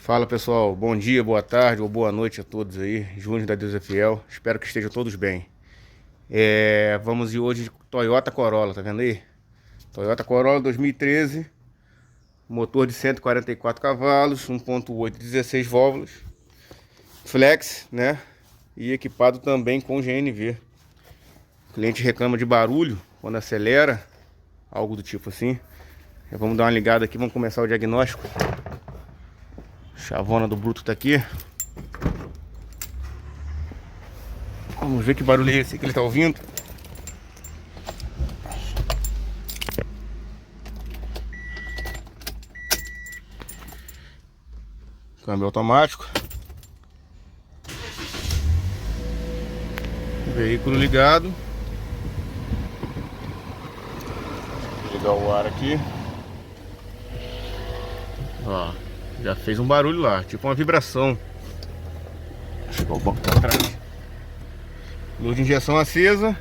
Fala pessoal, bom dia, boa tarde ou boa noite a todos aí. Júnior da Deus é Fiel, espero que estejam todos bem. Vamos ir hoje de Toyota Corolla, tá vendo aí? Toyota Corolla 2013, motor de 144 cavalos, 1.8, 16 válvulas, flex, né? E equipado também com GNV. O cliente reclama de barulho quando acelera, algo do tipo assim. Vamos dar uma ligada aqui, vamos começar o diagnóstico. Chavona do bruto tá aqui. Vamos ver que barulho é esse que ele tá ouvindo. Câmbio automático. Veículo ligado. Vou ligar o ar aqui. Ó, já fez um barulho lá, tipo uma vibração. Chegou o banco pra trás. Luz de injeção acesa.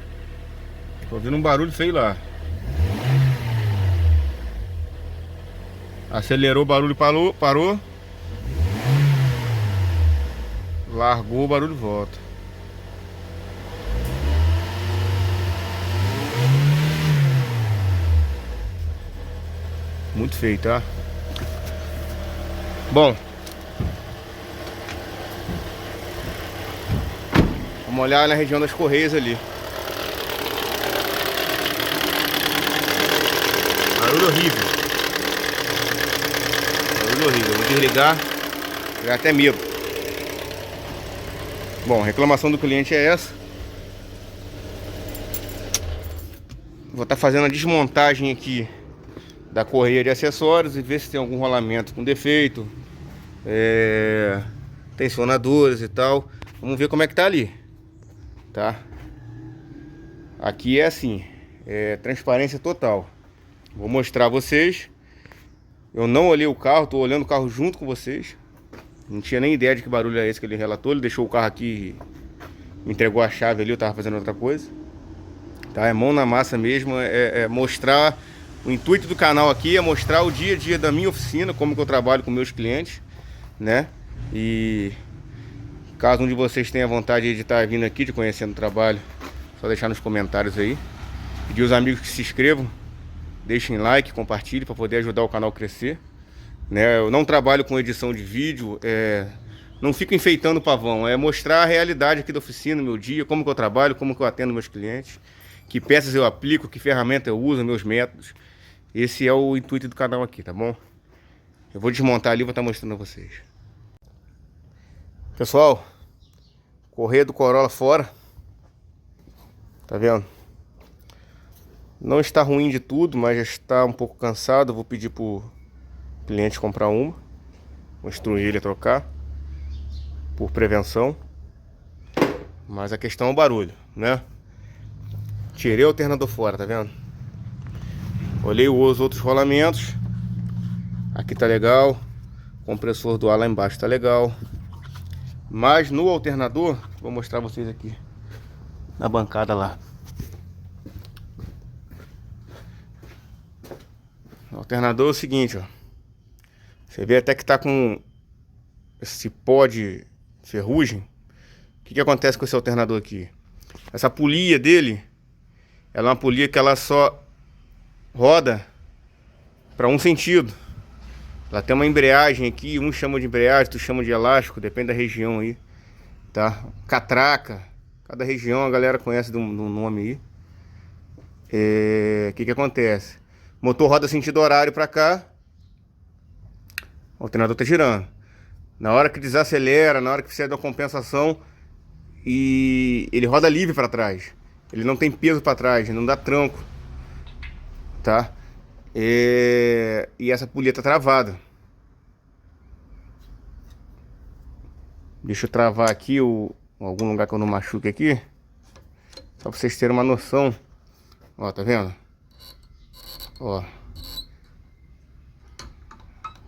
Tô ouvindo um barulho feio lá. Acelerou, o barulho parou. Largou, o barulho volta. Muito feio, tá? Bom, vamos olhar na região das correias ali. Barulho horrível. Barulho horrível. Vou desligar. Dá até medo. Bom, a reclamação do cliente é essa. Vou estar fazendo a desmontagem aqui da correia de acessórios e ver se tem algum rolamento com defeito, tensionadores e tal. Vamos ver como é que tá ali, tá? Aqui é assim, transparência total. Vou mostrar a vocês. Eu não olhei o carro, tô olhando o carro junto com vocês. Não tinha nem ideia de que barulho é esse que ele relatou. Ele deixou o carro aqui, me entregou a chave ali, eu tava fazendo outra coisa. Tá? É mão na massa mesmo, mostrar. O intuito do canal aqui é mostrar o dia a dia da minha oficina, como que eu trabalho com meus clientes, né? E caso um de vocês tenha vontade de estar vindo aqui, de conhecendo o trabalho, só deixar nos comentários aí. Pedir os amigos que se inscrevam, deixem like, compartilhem para poder ajudar o canal a crescer, né? Eu não trabalho com edição de vídeo, não fico enfeitando o pavão, é mostrar a realidade aqui da oficina, meu dia, como que eu trabalho, como que eu atendo meus clientes, que peças eu aplico, que ferramenta eu uso, meus métodos. Esse é o intuito do canal aqui, tá bom? Eu vou desmontar ali e vou estar mostrando a vocês. Pessoal, correia do Corolla fora. Tá vendo? Não está ruim de tudo, mas já está um pouco cansado. Vou pedir pro cliente comprar uma. Vou instruir ele a trocar, por prevenção. Mas a questão é o barulho, né? Tirei o alternador fora, tá vendo? Olhei os outros rolamentos. Aqui tá legal. O compressor do ar lá embaixo tá legal. Mas no alternador, vou mostrar vocês aqui na bancada lá. O alternador é o seguinte, ó. Você vê até que tá com esse pó de ferrugem. O que acontece com esse alternador aqui? Essa polia dele, ela é uma polia que ela só roda para um sentido. Ela tem uma embreagem aqui, um chama de embreagem, tu chama de elástico, depende da região aí, tá? Catraca, cada região a galera conhece do nome aí. O que acontece? O motor roda sentido horário para cá, o alternador tá girando. Na hora que desacelera, na hora que precisa da compensação, e ele roda livre para trás. Ele não tem peso para trás, não dá tranco, tá? E essa polia tá travada. Deixa eu travar aqui algum lugar que eu não machuque aqui, só pra vocês terem uma noção. Ó, tá vendo? Ó,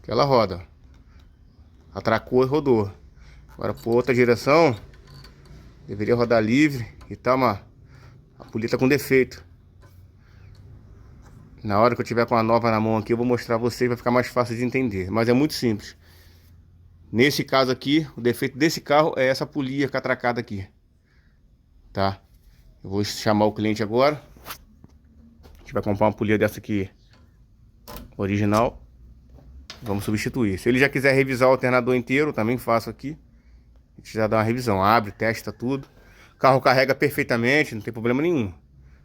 aquela roda atracou e rodou. Agora por outra direção deveria rodar livre e tá, a polia tá com defeito. Na hora que eu tiver com a nova na mão aqui, eu vou mostrar a vocês, vai ficar mais fácil de entender. Mas é muito simples. Nesse caso aqui, o defeito desse carro é essa polia catracada aqui, tá? Eu vou chamar o cliente agora. A gente vai comprar uma polia dessa aqui original. Vamos substituir. Se ele já quiser revisar o alternador inteiro, também faço aqui. A gente já dá uma revisão, abre, testa tudo. O carro carrega perfeitamente, não tem problema nenhum.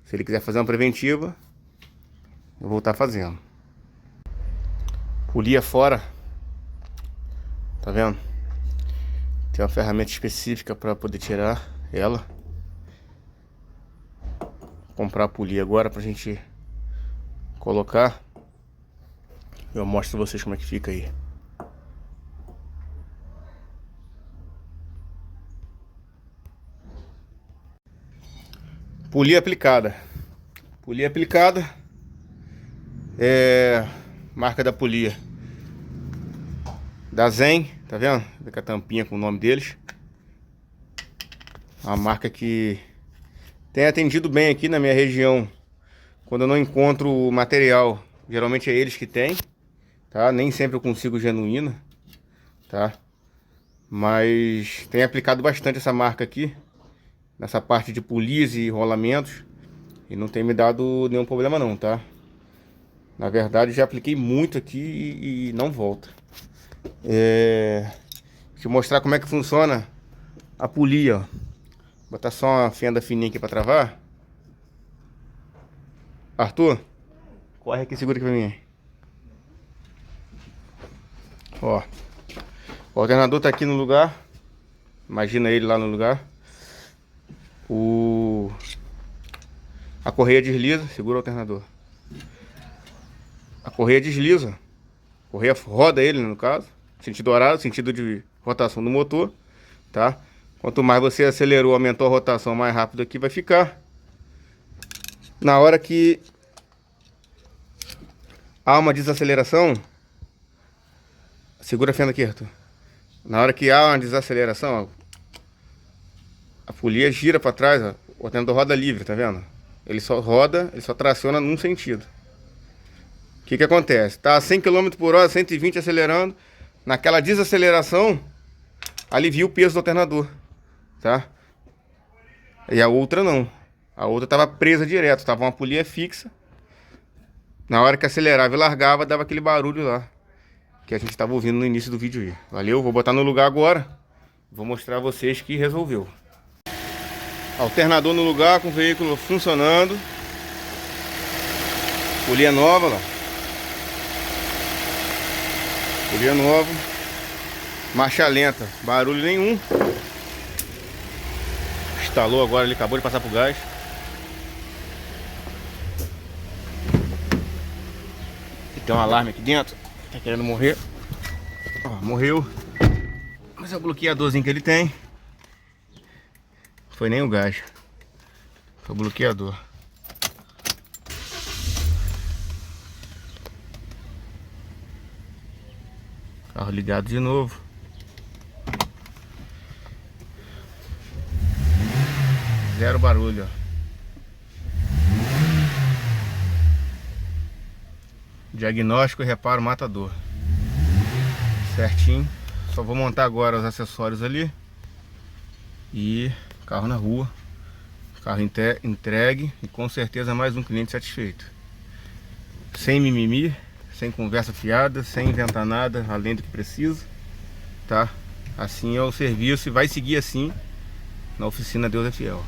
Se ele quiser fazer uma preventiva, eu vou estar fazendo. Polia fora. Tá vendo? Tem uma ferramenta específica para poder tirar ela. Vou comprar a polia agora pra gente colocar. Eu mostro pra vocês como é que fica aí. Polia aplicada. Polia aplicada. Marca da polia da Zen, tá vendo? Vê com a tampinha com o nome deles. Uma marca que tem atendido bem aqui na minha região. Quando eu não encontro o material, geralmente é eles que tem, tá? Nem sempre eu consigo genuína, tá? Mas tem aplicado bastante essa marca aqui, nessa parte de polias e rolamentos, e não tem me dado nenhum problema não, tá? Na verdade já apliquei muito aqui e não volta. Deixa eu mostrar como é que funciona a polia, ó. Vou botar só uma fenda fininha aqui pra travar. Arthur, corre aqui, segura aqui pra mim. Ó, o alternador tá aqui no lugar. Imagina ele lá no lugar. A correia desliza, segura o alternador. A correia desliza. A correia roda ele, no caso. Sentido horário, sentido de rotação do motor, tá? Quanto mais você acelerou, aumentou a rotação, mais rápido aqui vai ficar. Na hora que há uma desaceleração, segura a fenda aqui, Arthur. Na hora que há uma desaceleração, ó, a polia gira para trás, ó, o alternador roda livre, tá vendo? Ele só roda, ele só traciona num sentido. O que que acontece? Tá a 100 km por hora, 120 acelerando. Naquela desaceleração, alivia o peso do alternador, tá? E a outra não. A outra tava presa direto, tava uma polia fixa. Na hora que acelerava e largava, dava aquele barulho lá que a gente tava ouvindo no início do vídeo aí. Valeu? Vou botar no lugar agora. Vou mostrar a vocês que resolveu. Alternador no lugar, com o veículo funcionando. Polia nova lá. Polia nova. Marcha lenta, barulho nenhum. Instalou agora, ele acabou de passar pro gás. E tem um alarme aqui dentro. Tá querendo morrer. Ó, morreu. Mas é o bloqueadorzinho que ele tem. Foi nem o gás. Foi o bloqueador. Carro ligado de novo. Zero barulho, ó. Diagnóstico e reparo matador. Certinho. Só vou montar agora os acessórios ali. E carro na rua. Carro entregue. E com certeza mais um cliente satisfeito. Sem mimimi. Sem conversa fiada. Sem inventar nada além do que precisa. Tá? Assim é o serviço e vai seguir assim na oficina Deus é Fiel.